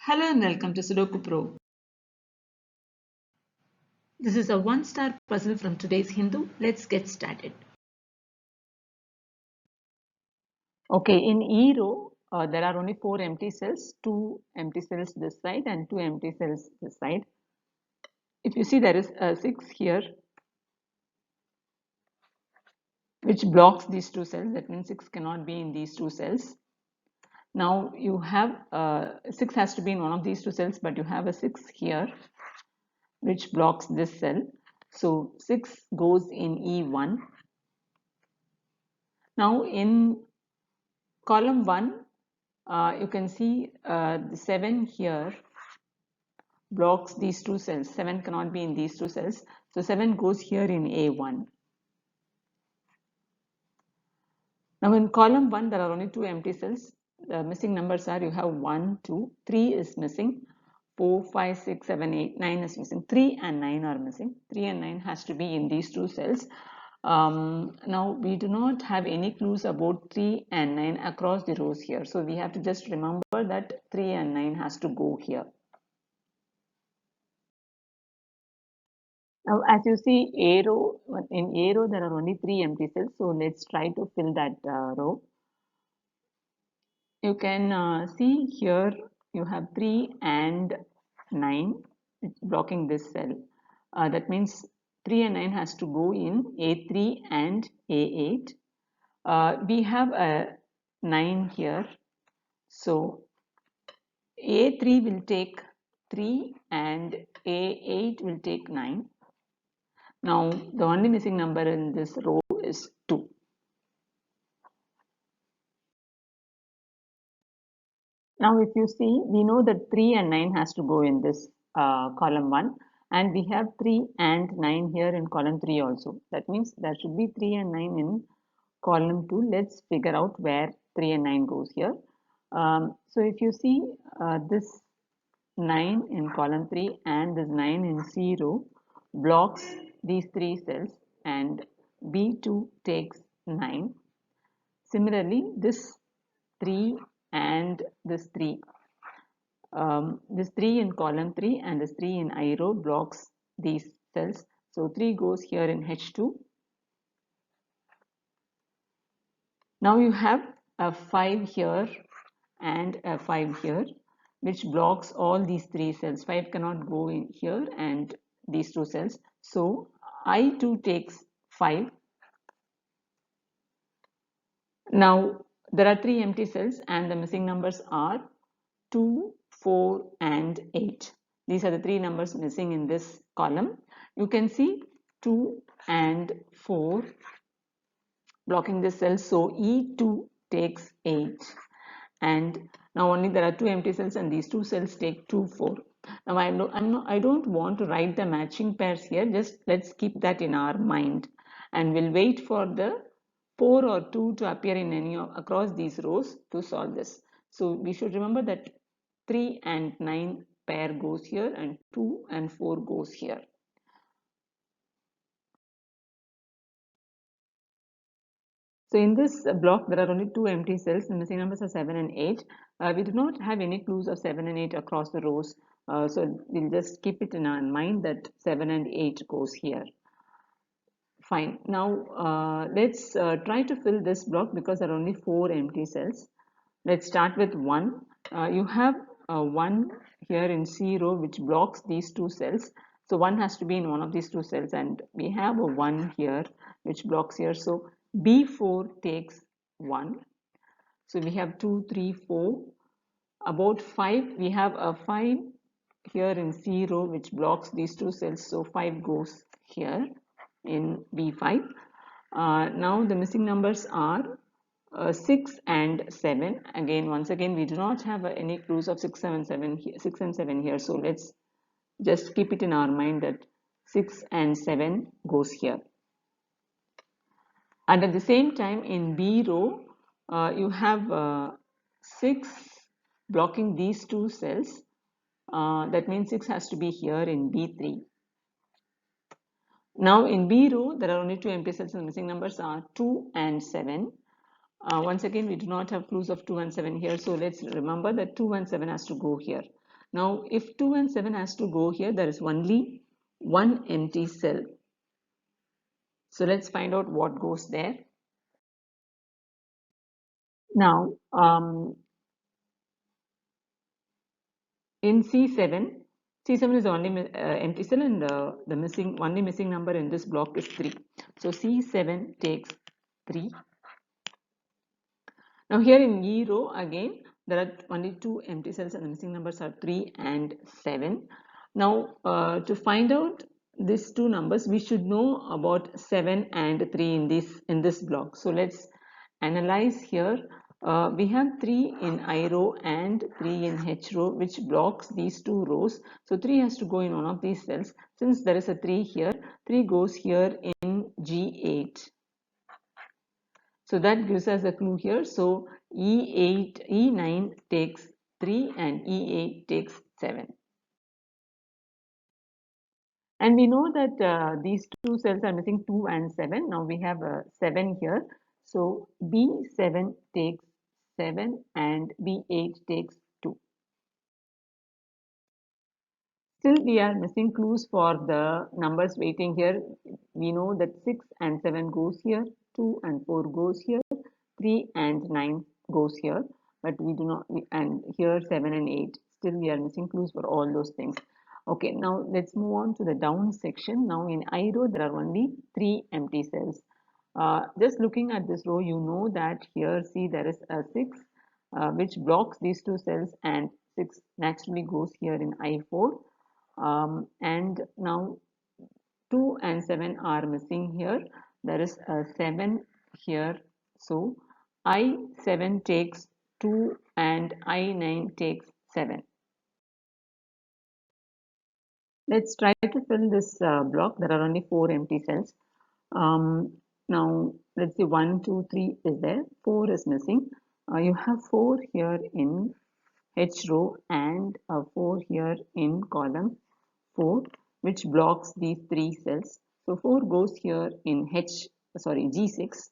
Hello and welcome to Sudoku Pro. This is a one-star puzzle from today's Hindu. Let's get started. Okay, in E row, there are only 4 empty cells, 2 empty cells this side and 2 empty cells this side. If you see, there is a 6 here, which blocks these 2 cells. That means 6 cannot be in these 2 cells. Now you have 6 has to be in one of these 2 cells, but you have a 6 here, which blocks this cell. So 6 goes in E1. Now in column 1, you can see the 7 here blocks these 2 cells. 7 cannot be in these 2 cells. So 7 goes here in A1. Now in column 1, there are only 2 empty cells. The missing numbers are, you have 1, 2, 3 is missing, 4, 5, 6, 7, 8, 9 is missing. 3 and 9 are missing. 3 and 9 has to be in these 2 cells. Now we do not have any clues about 3 and 9 across the rows here. So we have to just remember that 3 and 9 has to go here. Now as you see, in A row there are only 3 empty cells. So let's try to fill that row. You can see here you have 3 and 9 blocking this cell. That means 3 and 9 has to go in A3 and A8. We have a 9 here. So A3 will take 3 and A8 will take 9. Now the only missing number in this row is 2. Now if you see, we know that 3 and 9 has to go in this column 1, and we have 3 and 9 here in column 3 also. That means there should be 3 and 9 in column 2. Let's figure out where 3 and 9 goes here. So if you see this 9 in column 3 and this 9 in C row blocks these 3 cells, and B2 takes 9. Similarly, this 3 and this 3, this 3 in column 3 and this 3 in I row blocks these cells. So 3 goes here in H2. Now you have a 5 here and a 5 here, which blocks all these 3 cells. 5 cannot go in here and these 2 cells. So I2 takes 5. Now there are 3 empty cells and the missing numbers are 2, 4 and 8. These are the 3 numbers missing in this column. You can see 2 and 4 blocking this cell. So E2 takes 8. And now only there are 2 empty cells and these 2 cells take 2, 4. Now I don't want to write the matching pairs here. Just let's keep that in our mind, and we'll wait for the 4 or 2 to appear in any of across these rows to solve this. So we should remember that 3 and 9 pair goes here and 2 and 4 goes here. So in this block, there are only 2 empty cells. The missing numbers are 7 and 8. We do not have any clues of 7 and 8 across the rows. So we'll just keep it in our mind that 7 and 8 goes here. Fine. Now let's try to fill this block because there are only 4 empty cells. Let's start with 1. You have 1 here in C row which blocks these 2 cells. So 1 has to be in one of these 2 cells, and we have a 1 here which blocks here. So B4 takes 1. So we have 2, 3, 4. About 5, we have a 5 here in C row which blocks these 2 cells. So 5 goes here in B5. Now the missing numbers are 6 and 7. Once again, we do not have any clues of 6 and 7 here. So let's just keep it in our mind that 6 and 7 goes here. And at the same time, in B row, you have 6 blocking these 2 cells. That means 6 has to be here in B3. Now in B row, there are only 2 empty cells and the missing numbers are 2 and 7. Once again, we do not have clues of 2 and 7 here. So let's remember that 2 and 7 has to go here. Now, if 2 and 7 has to go here, there is only one empty cell. So let's find out what goes there. Now, in C7, C7 is only empty cell, and the only missing number in this block is 3. So C7 takes 3. Now here in E row again there are only two empty cells and the missing numbers are 3 and 7. Now to find out these two numbers we should know about 7 and 3 in this block. So let's analyze here. We have 3 in I row and 3 in H row, which blocks these two rows. So 3 has to go in one of these cells. Since there is a 3 here, 3 goes here in G8. So that gives us a clue here. So E8, E9 takes 3 and E8 takes 7. And we know that these two cells are missing 2 and 7. Now we have 7 here. So B7 takes 7 and B8 takes 2. Still we are missing clues for the numbers waiting here. We know that 6 and 7 goes here, 2 and 4 goes here, 3 and 9 goes here, but we do not, and here 7 and 8. Still we are missing clues for all those things. Okay, now let's move on to the down section. Now in I row there are only 3 empty cells. Just looking at this row, you know that here, see, there is a 6 which blocks these two cells, and 6 naturally goes here in I4. And now 2 and 7 are missing here. There is a 7 here. So I7 takes 2 and I9 takes 7. Let's try to fill this block. There are only 4 empty cells. Now let's see, 1, 2, 3 is there, 4 is missing. You have 4 here in H row and 4 here in column 4, which blocks these 3 cells. So 4 goes here in G6.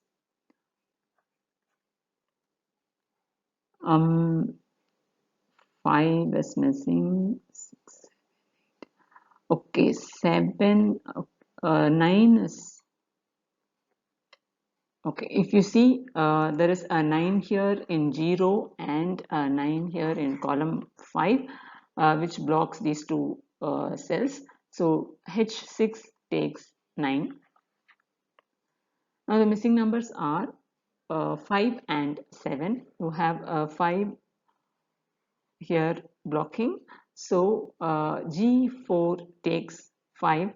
5 is missing. 6. Okay, 7, 9 is okay. If you see, there is a 9 here in G row and a 9 here in column 5, which blocks these two cells. So H6 takes 9. Now the missing numbers are 5 and 7. You have 5 here blocking. So G4 takes 5,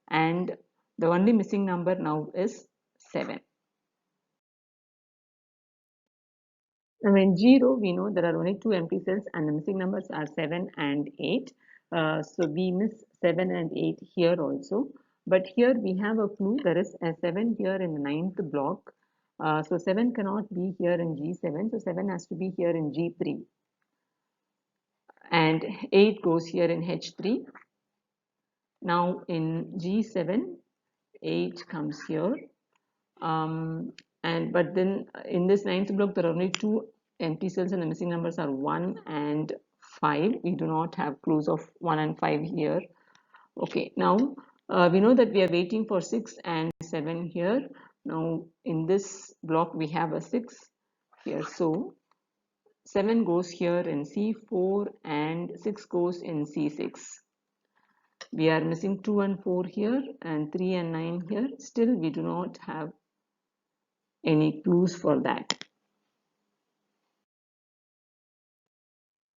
and the only missing number now is 7. Now in G row, we know there are only 2 empty cells and the missing numbers are 7 and 8. So we miss 7 and 8 here also. But here we have a clue. There is a 7 here in the 9th block. So 7 cannot be here in G7. So 7 has to be here in G3. And 8 goes here in H3. Now in G7, 8 comes here. But then in this 9th block there are only 2 empty cells and the missing numbers are 1 and 5. We do not have clues of 1 and 5 here. Okay, now we know that we are waiting for 6 and 7 here. Now in this block we have a 6 here, so 7 goes here in C4 and 6 goes in C6. We are missing 2 and 4 here and 3 and 9 here. Still we do not have any clues for that.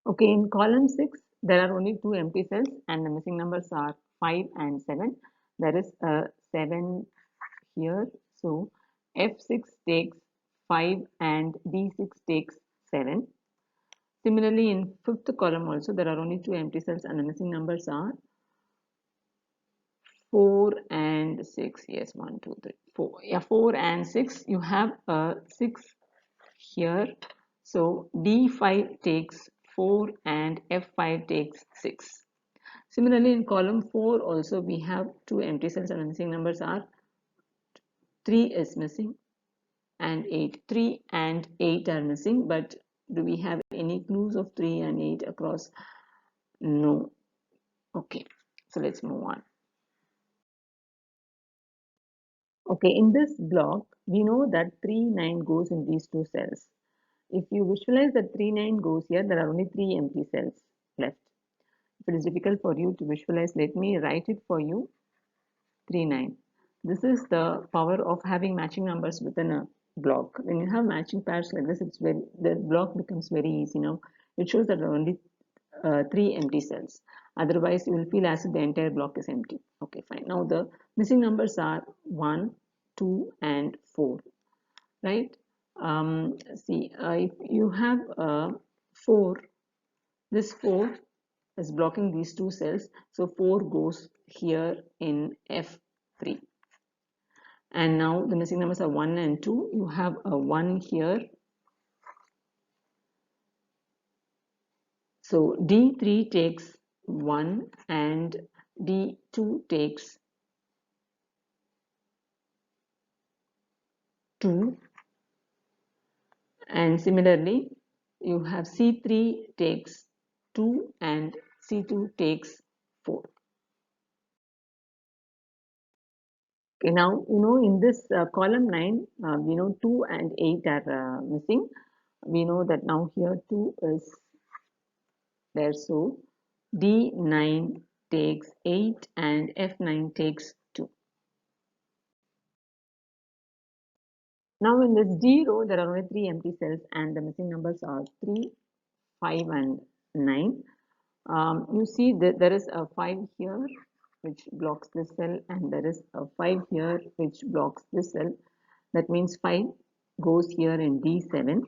Okay, in column 6, there are only 2 empty cells and the missing numbers are 5 and 7. There is a 7 here. So F6 takes 5 and D6 takes 7. Similarly, in 5th column also, there are only 2 empty cells and the missing numbers are 4 and 6. Yes, 1, 2, 3, 4. Yeah, 4 and 6. You have a 6 here. So D5 takes 4 and F5 takes 6. Similarly, in column 4 also we have 2 empty cells and the missing numbers are 3 is missing and 8. 3 and 8 are missing, but do we have any clues of 3 and 8 across No. Okay, so let's move on. Okay, in this block, we know that 3, 9 goes in these two cells. If you visualize that 3, 9 goes here, there are only 3 empty cells left. If it is difficult for you to visualize, let me write it for you. 3, 9. This is the power of having matching numbers within a block. When you have matching pairs like this, the block becomes very easy now. It shows that there are only 3 empty cells. Otherwise, you will feel as if the entire block is empty. Okay, fine. Now the missing numbers are 1, 2, and 4. Right? See, if you have 4, this 4 is blocking these two cells, so 4 goes here in F3. And now the missing numbers are 1 and 2. You have a 1 here. So D3 takes 1 and D2 takes 2. And similarly, you have C3 takes 2 and C2 takes 4. Okay, now in this column 9, we know 2 and 8 are missing. We know that now here 2 is there, so D9 takes 8 and F9 takes 2. Now in this D row, there are only 3 empty cells and the missing numbers are 3, 5 and 9. You see that there is a 5 here which blocks this cell, and there is a 5 here which blocks this cell. That means 5 goes here in D7.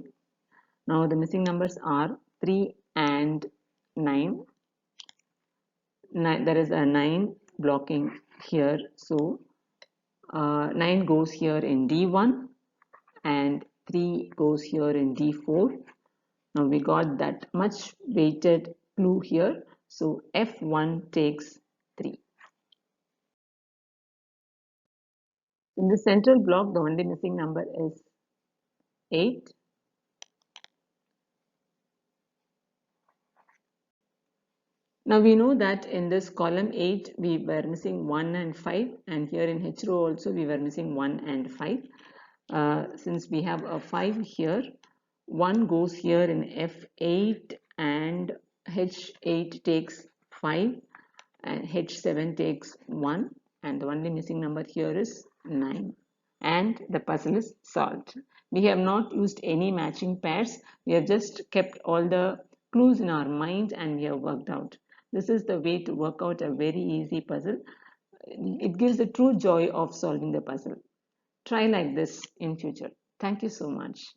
Now the missing numbers are 3 and 9. There is a 9 blocking here, so 9 goes here in D1 and 3 goes here in D4. Now we got that much weighted clue here, so F1 takes 3. In the central block, the only missing number is 8. Now we know that in this column 8 we were missing 1 and 5, and here in H row also we were missing 1 and 5. Since we have a 5 here, 1 goes here in F8 and H8 takes 5 and H7 takes 1, and the only missing number here is 9, and the puzzle is solved. We have not used any matching pairs. We have just kept all the clues in our mind and we have worked out. This is the way to work out a very easy puzzle. It gives the true joy of solving the puzzle. Try like this in future. Thank you so much.